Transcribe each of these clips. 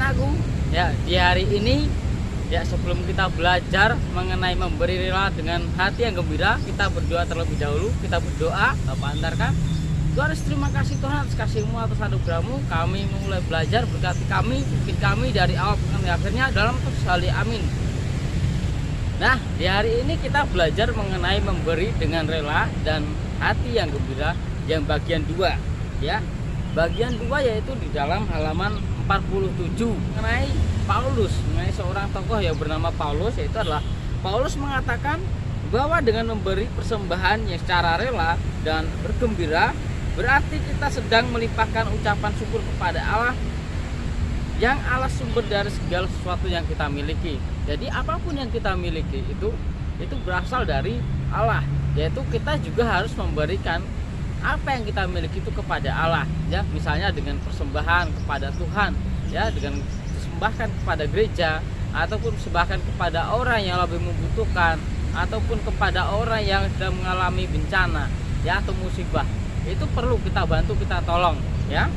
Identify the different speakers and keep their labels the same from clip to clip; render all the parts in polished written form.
Speaker 1: anak-anakku, ya di hari ini ya sebelum kita belajar mengenai memberi rela dengan hati yang gembira, kita berdoa terlebih dahulu. Kita berdoa. Bapak antarkan. Tuhan, terima kasih Tuhan atas kasih-Mu, atas anugerah-Mu. Kami mulai belajar, berkati kami, pimpin kami dari awal sampai akhirnya dalam sekali. Amin. Nah, di hari ini kita belajar mengenai memberi dengan rela dan hati yang gembira yang bagian 2, ya. Bagian 2 yaitu di dalam halaman 47 mengenai Paulus, mengenai seorang tokoh yang bernama Paulus, yaitu adalah Paulus mengatakan bahwa dengan memberi persembahan yang secara rela dan bergembira berarti kita sedang melimpahkan ucapan syukur kepada Allah yang Allah sumber dari segala sesuatu yang kita miliki. Jadi apapun yang kita miliki itu berasal dari Allah, yaitu kita juga harus memberikan apa yang kita miliki itu kepada Allah, ya. Misalnya dengan persembahan kepada Tuhan, ya, dengan persembahkan kepada gereja, ataupun persembahkan kepada orang yang lebih membutuhkan, ataupun kepada orang yang sedang mengalami bencana, ya, atau musibah. Itu perlu kita bantu, kita tolong, ya.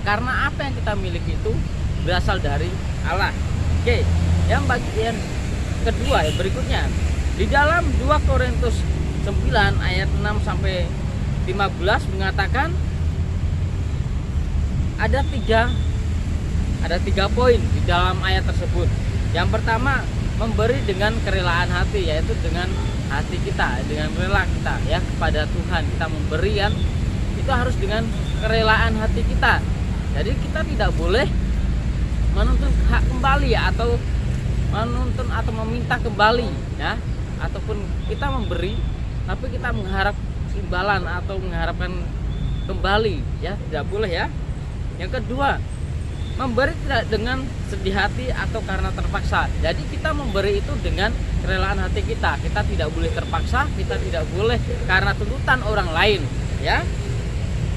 Speaker 1: Karena apa yang kita miliki itu berasal dari Allah. Oke, yang bagian kedua yang berikutnya di dalam 2 Korintus 9 ayat 6 sampai 15 mengatakan ada tiga poin di dalam ayat tersebut. Yang pertama, memberi dengan kerelaan hati, yaitu dengan hati kita, dengan rela kita, ya, kepada Tuhan. Kita memberikan itu harus dengan kerelaan hati kita. Jadi kita tidak boleh menuntut hak kembali, ya, atau menuntut atau meminta kembali, ya, ataupun kita memberi tapi kita mengharap imbalan atau mengharapkan kembali, ya, tidak boleh, ya. Yang kedua, memberi tidak dengan sedih hati atau karena terpaksa. Jadi kita memberi itu dengan kerelaan hati kita. Kita tidak boleh terpaksa, kita tidak boleh karena tuntutan orang lain, ya.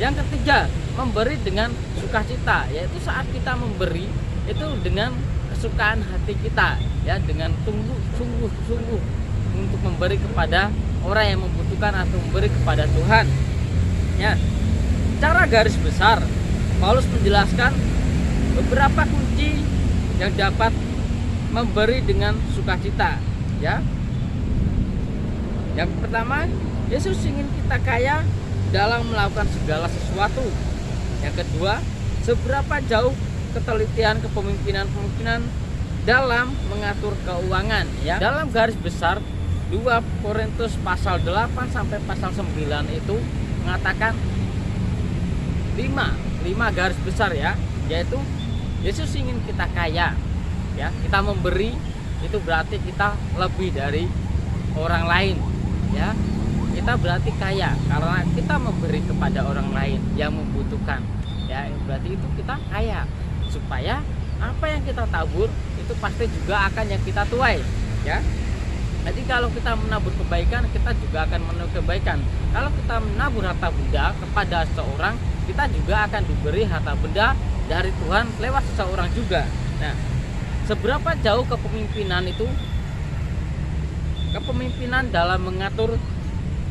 Speaker 1: Yang ketiga, memberi dengan sukacita, yaitu saat kita memberi itu dengan kesukaan hati kita, ya, dengan sungguh-sungguh untuk memberi kepada orang yang membutuhkan atau memberi kepada Tuhan, ya. Secara garis besar Paulus menjelaskan beberapa kunci yang dapat memberi dengan sukacita, ya. Yang pertama, Yesus ingin kita kaya dalam melakukan segala sesuatu. Yang kedua, seberapa jauh ketelitian kepemimpinan dalam mengatur keuangan, ya. Dalam garis besar 2 Korintus pasal 8 sampai pasal 9 itu mengatakan 5 garis besar, ya, yaitu Yesus ingin kita kaya, ya. Kita memberi itu berarti kita lebih dari orang lain, ya. Kita berarti kaya karena kita memberi kepada orang lain yang membutuhkan, ya. Berarti itu kita kaya, supaya apa yang kita tabur itu pasti juga akan yang kita tuai, ya. Jadi kalau kita menabur kebaikan, kita juga akan menuai kebaikan. Kalau kita menabur harta benda kepada seseorang, kita juga akan diberi harta benda dari Tuhan lewat seseorang juga. Nah, seberapa jauh kepemimpinan itu? Kepemimpinan dalam mengatur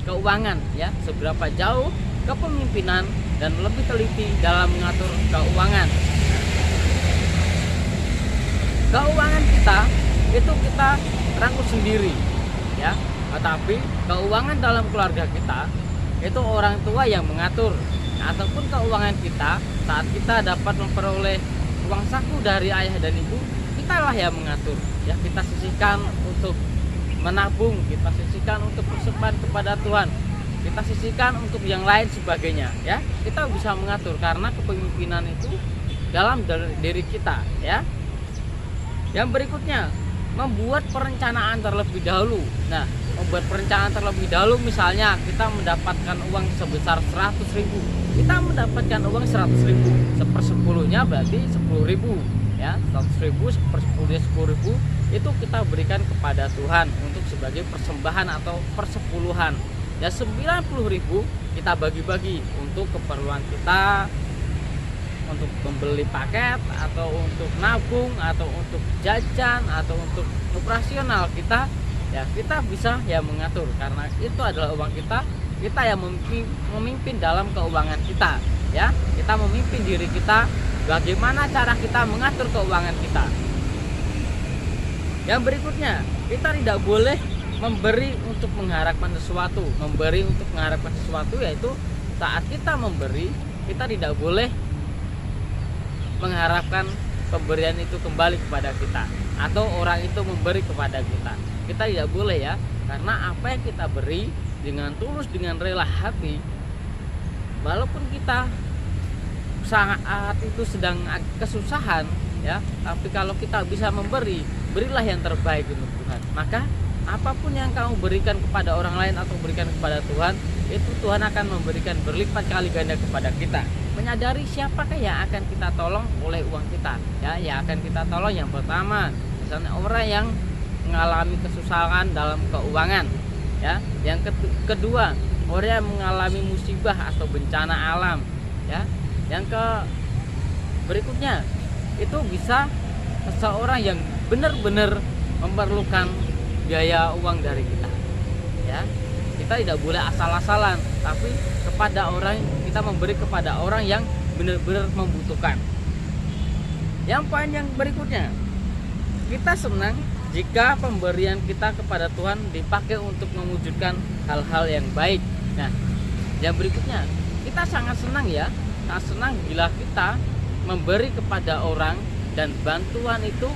Speaker 1: keuangan, ya. Seberapa jauh kepemimpinan dan lebih teliti dalam mengatur keuangan. Keuangan kita itu kita rangkul sendiri, ya. Tetapi keuangan dalam keluarga kita itu orang tua yang mengatur, ataupun keuangan kita saat kita dapat memperoleh uang saku dari ayah dan ibu, kitalah yang mengatur, ya. Kita sisihkan untuk menabung, kita sisihkan untuk persembahan kepada Tuhan, kita sisihkan untuk yang lain sebagainya, ya. Kita bisa mengatur karena kepemimpinan itu dalam diri kita, ya. Yang berikutnya, membuat perencanaan terlebih dahulu. Nah, membuat perencanaan terlebih dahulu, misalnya kita mendapatkan uang sebesar 100.000, kita mendapatkan uang 100.000, sepersepuluhnya berarti 10.000, ya. 100.000 sepersepuluhnya 10.000 itu kita berikan kepada Tuhan untuk sebagai persembahan atau persepuluhan. Ya, 90.000 kita bagi-bagi untuk keperluan kita, untuk membeli paket, atau untuk nabung, atau untuk jajan, atau untuk operasional kita, ya. Kita bisa ya mengatur karena itu adalah uang kita yang memimpin dalam keuangan kita, ya. Kita memimpin diri kita bagaimana cara kita mengatur keuangan kita. Yang berikutnya, kita tidak boleh memberi untuk mengharapkan sesuatu. Memberi untuk mengharapkan sesuatu yaitu saat kita memberi, kita tidak boleh mengharapkan pemberian itu kembali kepada kita atau orang itu memberi kepada kita. Kita tidak boleh ya, karena apa yang kita beri dengan tulus, dengan rela hati, walaupun kita saat itu sedang kesusahan ya, tapi kalau kita bisa memberi, berilah yang terbaik untuk Tuhan. Maka apapun yang kamu berikan kepada orang lain atau berikan kepada Tuhan, itu Tuhan akan memberikan berlipat kali ganda kepada kita. Menyadari siapakah yang akan kita tolong oleh uang kita ya, yang akan kita tolong yang pertama misalnya orang yang mengalami kesusahan dalam keuangan ya. Yang kedua, orang yang mengalami musibah atau bencana alam ya. Yang berikutnya itu bisa seseorang yang benar-benar memerlukan biaya uang dari kita ya. Kita tidak boleh asal-asalan, tapi kita memberi kepada orang yang benar-benar membutuhkan. Yang poin yang berikutnya, kita senang jika pemberian kita kepada Tuhan dipakai untuk mewujudkan hal-hal yang baik. Nah, yang berikutnya, kita sangat senang ya, sangat senang bila kita memberi kepada orang dan bantuan itu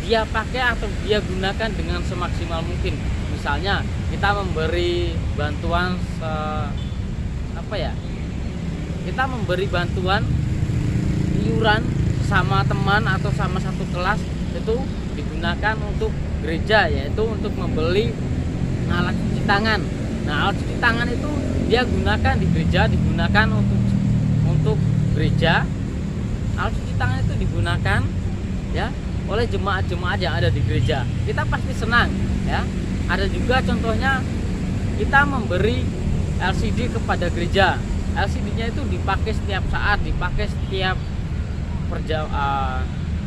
Speaker 1: dia pakai atau dia gunakan dengan semaksimal mungkin. Misalnya kita memberi bantuan kita memberi bantuan iuran sama teman atau sama satu kelas, itu digunakan untuk gereja, yaitu untuk membeli alat cuci tangan. Nah, alat cuci tangan itu dia gunakan di gereja, digunakan untuk gereja. Alat cuci tangan itu digunakan ya oleh jemaat-jemaat yang ada di gereja. Kita pasti senang ya. Ada juga contohnya kita memberi LCD kepada gereja. LCD-nya itu dipakai setiap saat, dipakai setiap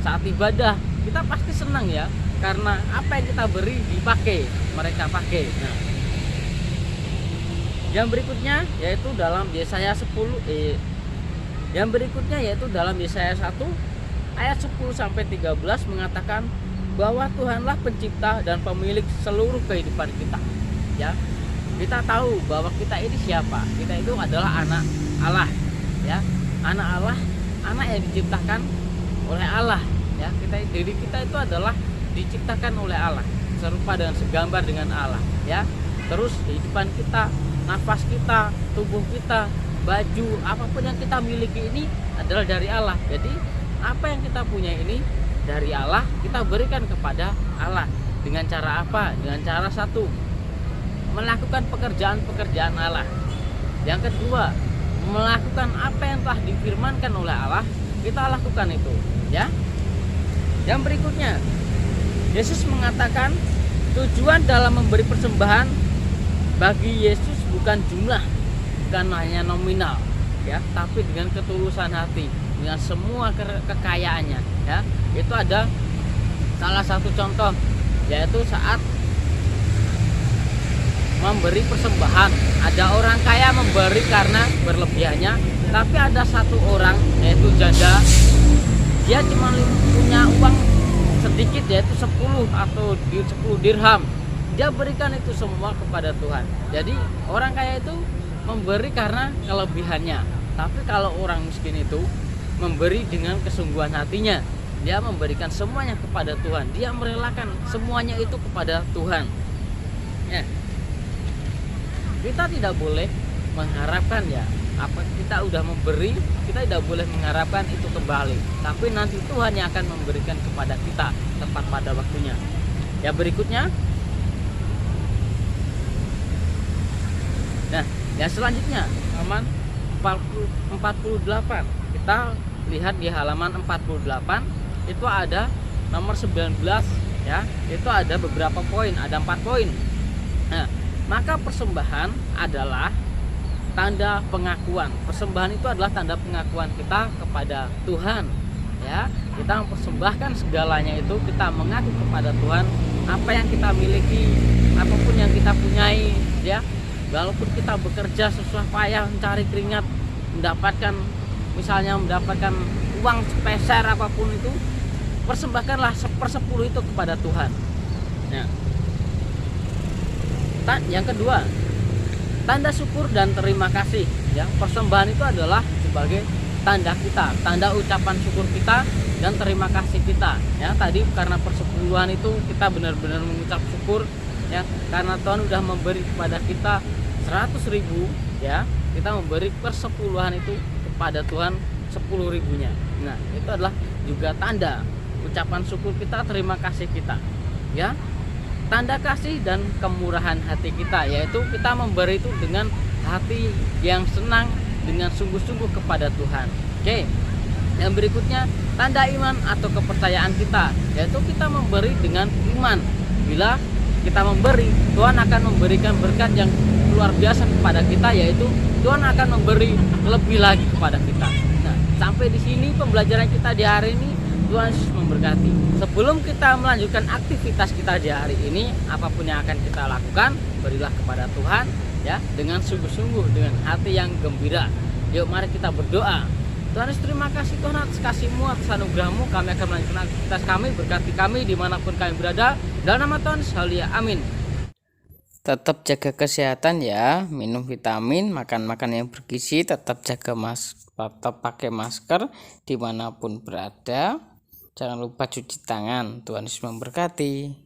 Speaker 1: saat ibadah. Kita pasti senang ya, karena apa yang kita beri dipakai, mereka pakai. Nah, yang berikutnya yaitu dalam Yesaya 1 ayat 10 sampai 13 mengatakan bahwa Tuhanlah pencipta dan pemilik seluruh kehidupan kita. Ya. Kita tahu bahwa kita ini siapa? Kita itu adalah anak Allah, ya. Anak Allah, anak yang diciptakan oleh Allah, ya. Diri kita itu adalah diciptakan oleh Allah, serupa dengan segambar dengan Allah, ya. Terus kehidupan kita, nafas kita, tubuh kita, baju, apapun yang kita miliki ini adalah dari Allah. Jadi apa yang kita punya ini dari Allah, kita berikan kepada Allah. Dengan cara apa? Dengan cara satu, melakukan pekerjaan-pekerjaan Allah. Yang kedua, melakukan apa yang telah difirmankan oleh Allah, kita lakukan itu, ya. Yang berikutnya, Yesus mengatakan tujuan dalam memberi persembahan bagi Yesus bukan jumlah, bukan hanya nominal, ya, tapi dengan ketulusan hati, dengan semua kekayaannya, ya. Itu ada salah satu contoh, yaitu saat memberi persembahan. Ada orang kaya memberi karena berlebihannya, tapi ada satu orang yaitu janda, dia cuma punya uang sedikit, yaitu 10 atau 10 dirham. Dia berikan itu semua kepada Tuhan. Jadi orang kaya itu memberi karena kelebihannya, tapi kalau orang miskin itu memberi dengan kesungguhan hatinya. Dia memberikan semuanya kepada Tuhan, dia merelakan semuanya itu kepada Tuhan, ya. Kita tidak boleh mengharapkan, ya, apa kita udah memberi, kita tidak boleh mengharapkan itu kembali, tapi nanti Tuhan yang akan memberikan kepada kita tepat pada waktunya. Ya, berikutnya, nah, yang selanjutnya halaman 48. Kita lihat di halaman 48 itu ada nomor 19, ya. Itu ada beberapa poin, ada 4 poin. Nah, maka persembahan adalah tanda pengakuan. Persembahan itu adalah tanda pengakuan kita kepada Tuhan, ya. Kita mempersembahkan segalanya itu, kita mengaku kepada Tuhan apa yang kita miliki, apapun yang kita punyai, ya. Walaupun kita bekerja susah payah mencari keringat, mendapatkan uang sepeser apapun itu, persembahkanlah 1/10 itu kepada Tuhan. Ya. Yang kedua, tanda syukur dan terima kasih. Ya, persembahan itu adalah sebagai tanda kita, tanda ucapan syukur kita dan terima kasih kita. Ya, tadi karena persepuluhan itu kita benar-benar mengucap syukur, ya, karena Tuhan udah memberi kepada kita 100.000, ya, kita memberi persepuluhan itu kepada Tuhan 10.000-nya. Nah, itu adalah juga tanda ucapan syukur kita, terima kasih kita. Ya, tanda kasih dan kemurahan hati kita, yaitu kita memberi itu dengan hati yang senang, dengan sungguh-sungguh kepada Tuhan. Oke. Yang berikutnya, tanda iman atau kepercayaan kita, yaitu kita memberi dengan iman. Bila kita memberi, Tuhan akan memberikan berkat yang luar biasa kepada kita, yaitu Tuhan akan memberi lebih lagi kepada kita. Nah, sampai di sini pembelajaran kita di hari ini. Tuhan Yesus memberkati. Sebelum kita melanjutkan aktivitas kita di hari ini, apapun yang akan kita lakukan, berilah kepada Tuhan, ya, dengan sungguh-sungguh, dengan hati yang gembira. Yuk, mari kita berdoa. Tuhan Yesus, terima kasih Tuhan atas kasih-Mu, atas anugerah-Mu. Kami akan melanjutkan aktivitas kami, berkati kami dimanapun kami berada. Dalam nama Tuhan Yesus, haleluya, amin. Tetap jaga kesehatan ya, minum vitamin, makan yang bergizi, tetap pakai masker dimanapun berada. Jangan lupa cuci tangan. Tuhan Yesus memberkati.